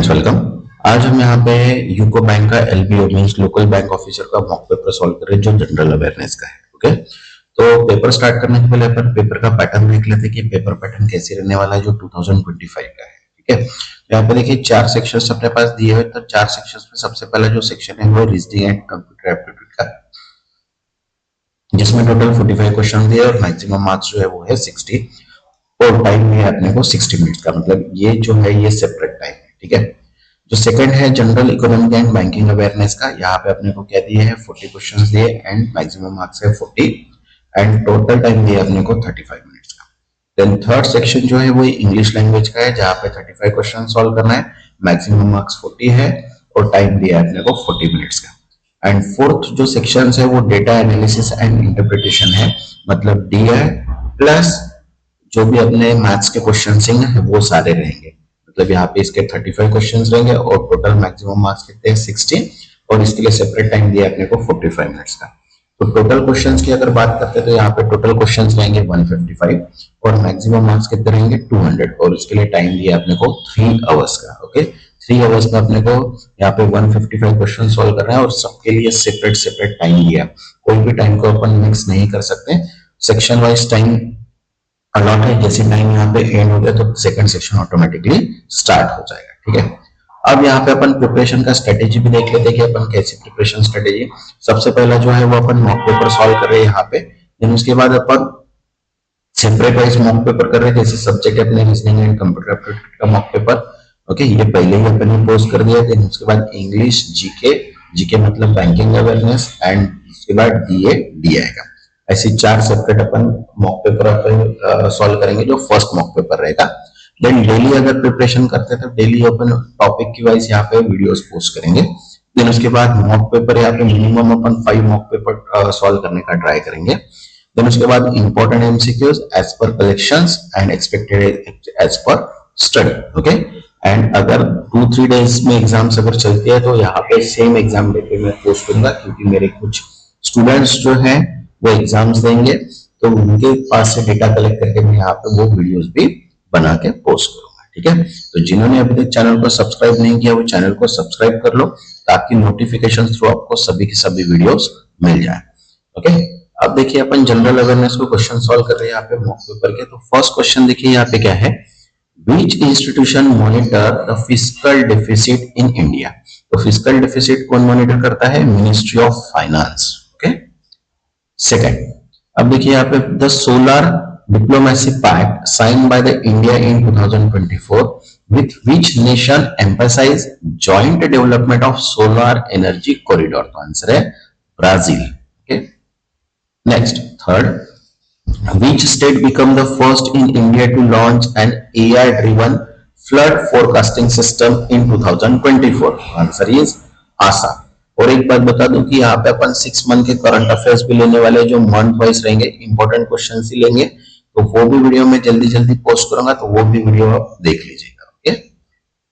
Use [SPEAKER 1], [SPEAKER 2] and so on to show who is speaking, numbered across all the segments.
[SPEAKER 1] Friends welcome. आज हम यहाँ पे यूको बैंक का LBO means local bank officer का मॉक पेपर सॉल्व कर रहे हैं जो जनरल अवेयरनेस का है। ओके, तो पेपर स्टार्ट करने के पहले अपन पेपर का पैटर्न देख लेते हैं कि पेपर पैटर्न कैसे रहने वाला है जो 2025 का है। ठीक है, यहाँ पे देखिए 4 सेक्शंस अपने पास दिए हुए, तो 4 सेक्शंस में सबसे पहला जो सेक्शन है वो रीजनिंग एंड कंप्यूटर एप्टीट्यूड का है, जिसमें टोटल 45 क्वेश्चन दिए और मैक्सिमम मार्क्स जो है वो है 60 और टाइम है अपने को 60 मिनट्स का, मतलब ये जो है ये सेपरेट टाइम है। ठीक है, जो सेकंड है general economic and banking awareness का, यहाँ पे अपने को क्या दिए है 40 क्वेश्चंस दिए एंड मैक्सिमम मार्क्स है 40 एंड टोटल टाइम दिया अपने को 35 मिनट्स का। देन थर्ड सेक्शन जो है वो इंग्लिश लैंग्वेज का है, जहाँ पे 35 क्वेश्चन सॉल्व करना है, मैक्सिमम मार्क्स 40 है और टाइम दिया है अपने को 40 मिनट्स का। एंड फोर्थ जो सेक्शन है वो डेटा एनालिसिस एंड इंटरप्रिटेशन है, मतलब डी है प्लस जो भी अपने मैथ्स के क्वेश्चन हैं वो सारे रहेंगे, मतलब यहाँ पे इसके 35 क्वेश्चंस रहेंगे और टोटल मैक्सिमम मार्क्स कितने हैं 60 और इसके लिए सेपरेट टाइम दिया अपने को 45 मिनट्स का। तो टोटल क्वेश्चंस की अगर बात करते हैं तो यहाँ पे टोटल क्वेश्चंस रहेंगे 155 और मैक्सिमम मार्क्स कितने रहेंगे 200 और इसके लिए टाइम दिया अपने को 3 आवर्स का। ओके, 3 आवर्स में अपने को यहाँ पे 155 क्वेश्चन सॉल्व करना है और सबके लिए सेपरेट सेपरेट टाइम दिया, कोई भी टाइम को अपन मिक्स नहीं कर सकते, सेक्शन वाइज टाइम अलॉट है। जैसे टाइम यहाँ पे एंड हो गया तो सेकंड सेक्शन ऑटोमेटिकली स्टार्ट हो जाएगा। ठीक है, अब यहाँ पे अपन प्रिपरेशन का स्ट्रेटेजी भी देख लेते हैं कि अपन कैसी प्रिपरेशन स्ट्रेटेजी। सबसे पहला जो है वो अपन मॉक पेपर सॉल्व कर रहे हैं यहाँ पे, देन उसके बाद अपन सेपरेट वाइज मॉक पेपर कर रहे हैं, जैसे सब्जेक्ट अपने रीजनिंग एंड कंप्यूटर एप्टीट्यूड का मॉक पेपर। ओके, ये पहले ही अपन ने पोस्ट कर दिया, देन उसके बाद इंग्लिश जीके, जीके मतलब बैंकिंग अवेयरनेस एंड उसके बाद डीए डीआई का, ऐसे 4 सेपरेट अपन मॉक पेपर अपन सॉल्व करेंगे जो फर्स्ट मॉक पेपर रहेगा। देन डेली अगर प्रिपरेशन करते हैं तो डेली अपन टॉपिक की वाइज यहाँ पे वीडियोस पोस्ट करेंगे। देन उसके बाद मॉक पेपर यहाँ पे मिनिमम अपन 5 मॉक पेपर सॉल्व करने का ट्राई करेंगे। देन उसके बाद important MCQs as per collections and expected as per study. Okay, and अगर 2-3 डेज में एग्जाम्स अगर चलती है तो यहाँ पे सेम एग्जाम डे पे मैं पोस्ट करूंगा, क्योंकि मेरे कुछ स्टूडेंट्स जो हैं वो एग्जाम्स देंगे तो उनके पास से डेटा कलेक्ट करके मैं यहाँ पे वो वीडियोस भी बना के पोस्ट करूंगा। ठीक है, तो जिन्होंने अभी तक चैनल को सब्सक्राइब नहीं किया वो चैनल को सब्सक्राइब कर लो ताकि नोटिफिकेशन थ्रू आपको सभी की सभी वीडियोस मिल जाए। ओके, अब देखिए अपन जनरल अवेयरनेस को क्वेश्चन सॉल्व कर रहे हैं यहाँ पे मॉक पेपर के। तो फर्स्ट क्वेश्चन देखिए यहाँ पे क्या है, Which institution monitor the fiscal deficit in India? तो फिजिकल डेफिसिट कौन मॉनिटर करता है, ministry of finance. Okay, second, अब देखिए यहाँ पे the solar diplomacy pact sign by the India in 2024 with which nation emphasize joint development of solar energy corridor? तो answer है Brazil. Okay, next third, which state become the first in India to launch an AI-driven flood forecasting system in 2024? Answer is Assam। और एक बात बता दूं कि यहाँ पे अपन 6 मंथ के करंट अफेयर्स भी लेने वाले, जो मंथ वाइज रहेंगे, इंपॉर्टेंट क्वेश्चन ही लेंगे, तो वो भी वीडियो में जल्दी जल्दी पोस्ट करूंगा, तो वो भी वीडियो आप देख लीजिएगा। ओके,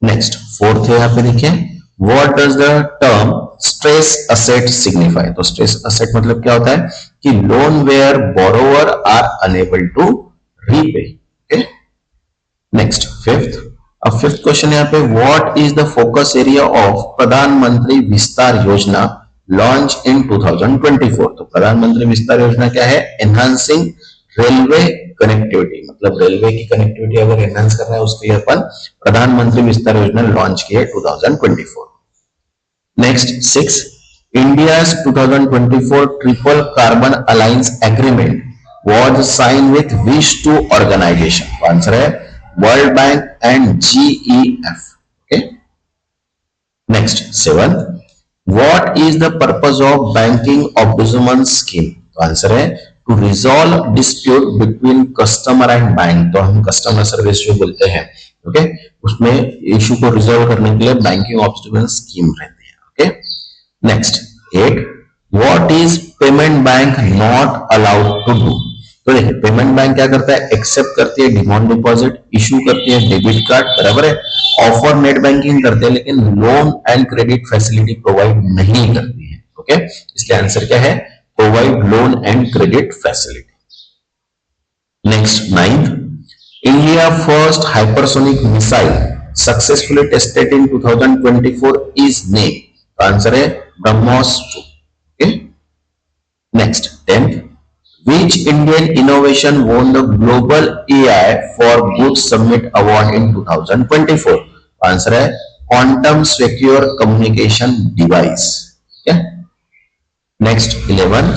[SPEAKER 1] नेक्स्ट फोर्थ है यहाँ पे देखिए, what does the term stress asset signify? तो स्ट्रेस असेट मतलब क्या होता है कि loan where borrower are unable to repay. Okay, next fifth, अब फिफ्थ क्वेश्चन यहाँ पे, what is the focus area of Pradhan Mantri Vistar योजना लॉन्च इन 2024? तो प्रधानमंत्री विस्तार योजना क्या है, एनहांसिंग रेलवे कनेक्टिविटी, मतलब रेलवे की कनेक्टिविटी अगर एनहांस करना है उसके लिए अपन प्रधानमंत्री विस्तार योजना लॉन्च की है 2024। Next 6, India's 2024 Triple Carbon Alliance Agreement was signed with which 2 organization? Answer है world bank and GEF। Okay, next 7, what is the purpose of banking ombudsman scheme? तो आंसर है to resolve dispute between customer and bank. तो हम customer service जो बोलते हैं, okay, उसमें issue को रिजॉल्व करने के लिए बैंकिंग ऑम्बुड्समैन स्कीम रहती है। Okay, next 8, what is payment bank not allowed to do? तो देखिए पेमेंट बैंक क्या करता है, एक्सेप्ट करती है डिमांड डिपॉजिट, इशू करती है डेबिट कार्ड, बराबर है, ऑफर नेट बैंकिंग करते हैं, लेकिन loan and credit facility provide नहीं करती है। ओके, इसलिए आंसर क्या है, provide loan and credit facility. Next 9th, India first hypersonic missile successfully tested in 2024 is name. तो आंसर है BrahMos 2. Okay, next 10th. Which Indian innovation won the Global AI for Good Summit Award in 2024? Answer है Quantum Secure Communication Device. Okay? Next 11.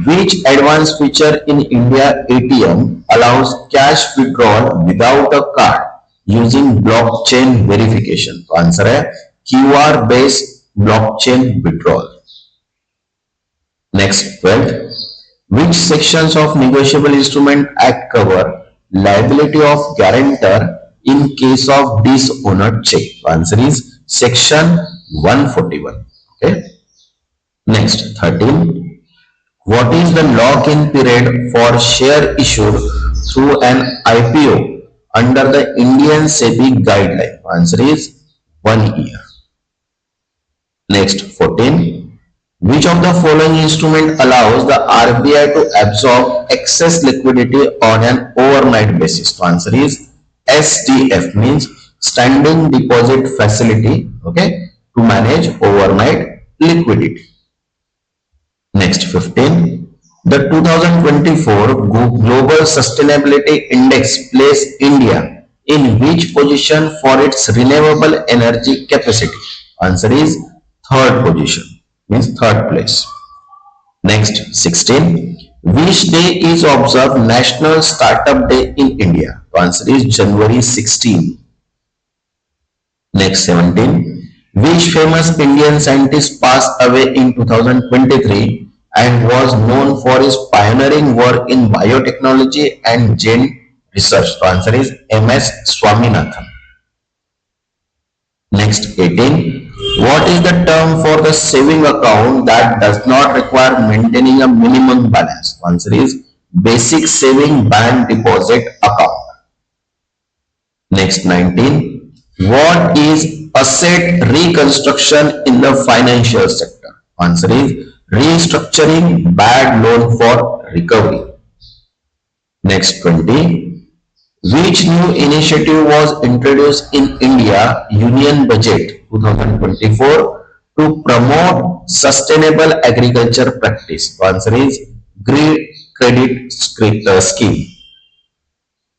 [SPEAKER 1] Which advanced feature in India ATM allows cash withdrawal without a card using blockchain verification? तो answer है QR based blockchain withdrawal. Next 12th. Which sections of Negotiable Instrument Act cover liability of guarantor in case of dishonored check? The answer is section 141. Okay. Next 13. What is the lock-in period for share issued through an IPO under the Indian SEBI guideline? The answer is 1 year. Next 14. Which of the following instrument allows the RBI to absorb excess liquidity on an overnight basis? The answer is SDF, means Standing Deposit Facility, okay, to manage overnight liquidity. Next 15. The 2024 Global Sustainability Index placed India in which position for its renewable energy capacity? Answer is third position, means third place. Next 16. Which day is observed National Startup Day in India? The answer is January 16. Next 17. Which famous Indian scientist passed away in 2023 and was known for his pioneering work in biotechnology and gene research? The answer is MS Swaminathan. Next 18. What is the term for the saving account that does not require maintaining a minimum balance? The answer is Basic Saving Bank Deposit Account. Next 19. What is asset reconstruction in the financial sector? Answer is restructuring bad loan for recovery. Next 20. Which new initiative was introduced in India Union Budget 2024 to promote sustainable agriculture practice? The answer is Green Credit Scheme.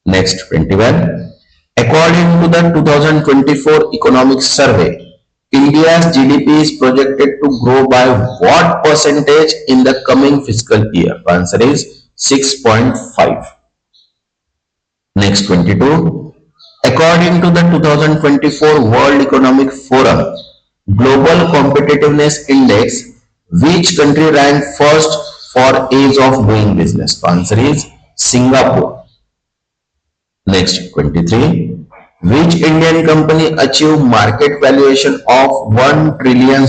[SPEAKER 1] Next 21. According to the 2024 Economic Survey, India's GDP is projected to grow by what percentage in the coming fiscal year? The answer is 6.5. Next 22. According to the 2024 World Economic Forum Global Competitiveness Index, which country ranked first for ease of doing business? The answer is Singapore. Next 23. Which Indian company achieved market valuation of $1 trillion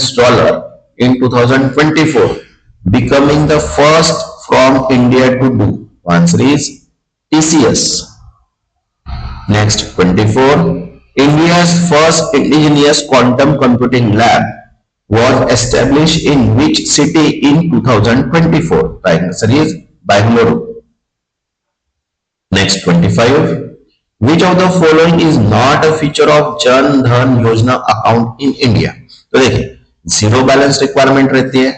[SPEAKER 1] in 2024, becoming the first from India to do? The answer is TCS. Next 24. India's first indigenous quantum computing lab was established in which city in 2024? The answer is Bangalore. Next 25. Which of the following is not a feature of Jan Dhan Yojana account in India? तो देखिए, zero balance requirement रहती है,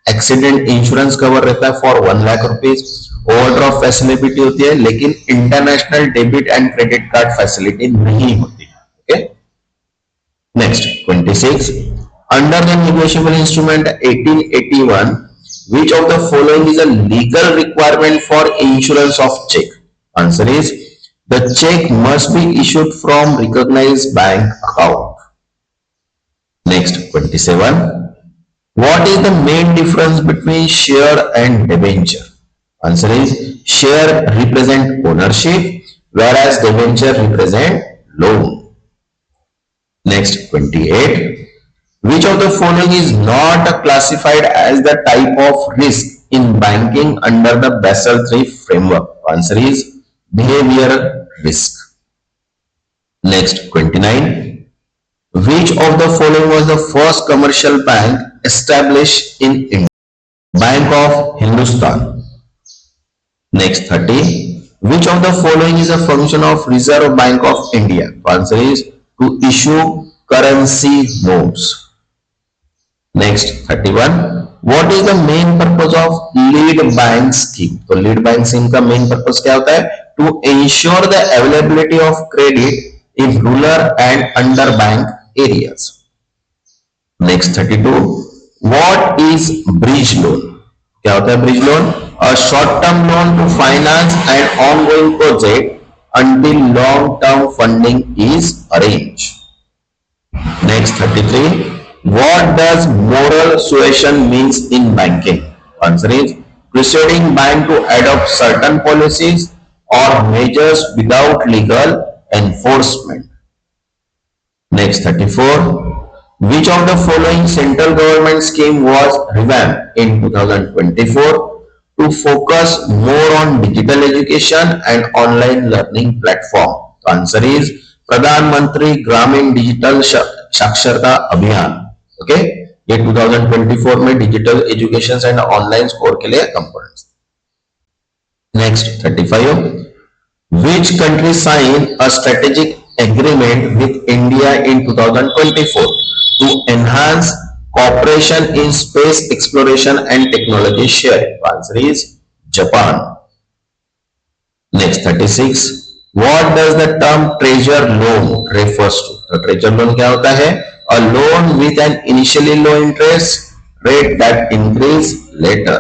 [SPEAKER 1] accident insurance cover रहता है for 1 lakh rupees, overdraft facility होती है, लेकिन international debit and credit card facility नहीं होती है. Okay. Next 26. Under the negotiable instrument 1881, which of the following is a legal requirement for insurance of check? Answer is the check must be issued from recognized bank account. Next 27. What is the main difference between share and debenture? Answer is share represent ownership whereas debenture represent loan. Next 28. Which of the following is not classified as the type of risk in banking under the Basel III framework? Answer is behavioral risk. Next 29. Which of the following was the first commercial bank established in India? Bank of Hindustan. Next 30. Which of the following is a function of Reserve Bank of India? The answer is to issue currency notes. Next 31, what is the main purpose of lead bank scheme? तो lead bank scheme का main purpose क्या होता है? To ensure the availability of credit in rural and underbanked areas. Next 32, what is bridge loan? क्या होता है bridge loan? A short term loan to finance an ongoing project until long term funding is arranged. Next 33, what does moral suasion means in banking? Answer is persuading bank to adopt certain policies or measures without legal enforcement. Next 34, which of the following central government scheme was revamped in 2024 to focus more on digital education and online learning platform? The answer is प्रधानमंत्री ग्रामीण digital साक्षरता अभियान. Okay, ये 2024 में digital education and online score के लिए components. Next 35, which country signed a strategic agreement with India in 2024 to enhance cooperation in space exploration and technology sharing? The answer is Japan. Next 36, what does the term treasure loan refers to? तो treasure loan क्या होता है? A loan with an initially low interest rate that increase later.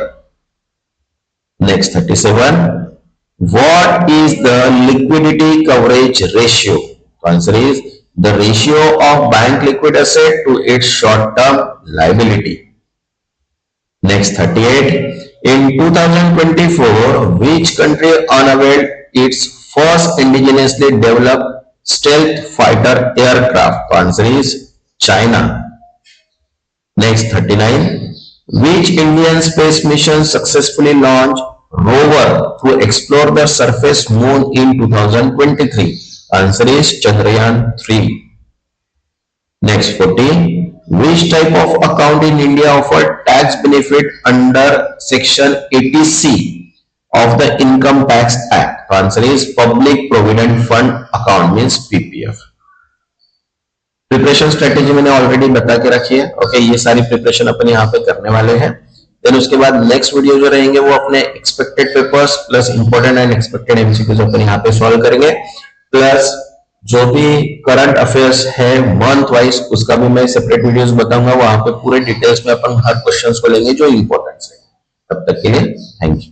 [SPEAKER 1] Next 37, what is the liquidity coverage ratio? The answer is the ratio of bank liquid asset to its short-term liability. Next 38, in 2024, which country unveiled its first indigenously developed stealth fighter aircraft? The answer is China. Next 39, which Indian space mission successfully launched rover to explore the surface moon in 2023? Answer is Chandrayaan 3. Next 40, which type of account in India offered tax benefit under section 80C of the Income Tax Act? The answer is Public Provident Fund account, means PPF. Preparation strategy मैंने already बता के रखी है. Okay, ये सारी preparation अपन यहाँ पे करने वाले हैं. देन उसके बाद नेक्स्ट वीडियो जो रहेंगे वो अपने expected papers plus important and expected MCQs अपन यहाँ पे सॉल्व करेंगे, प्लस जो भी करंट अफेयर्स है मंथ वाइज उसका भी मैं सेपरेट वीडियोस बताऊंगा. वहां पे पूरे डिटेल्स में अपन हर क्वेश्चंस को लेंगे जो इंपॉर्टेंट है. तब तक के लिए थैंक यू.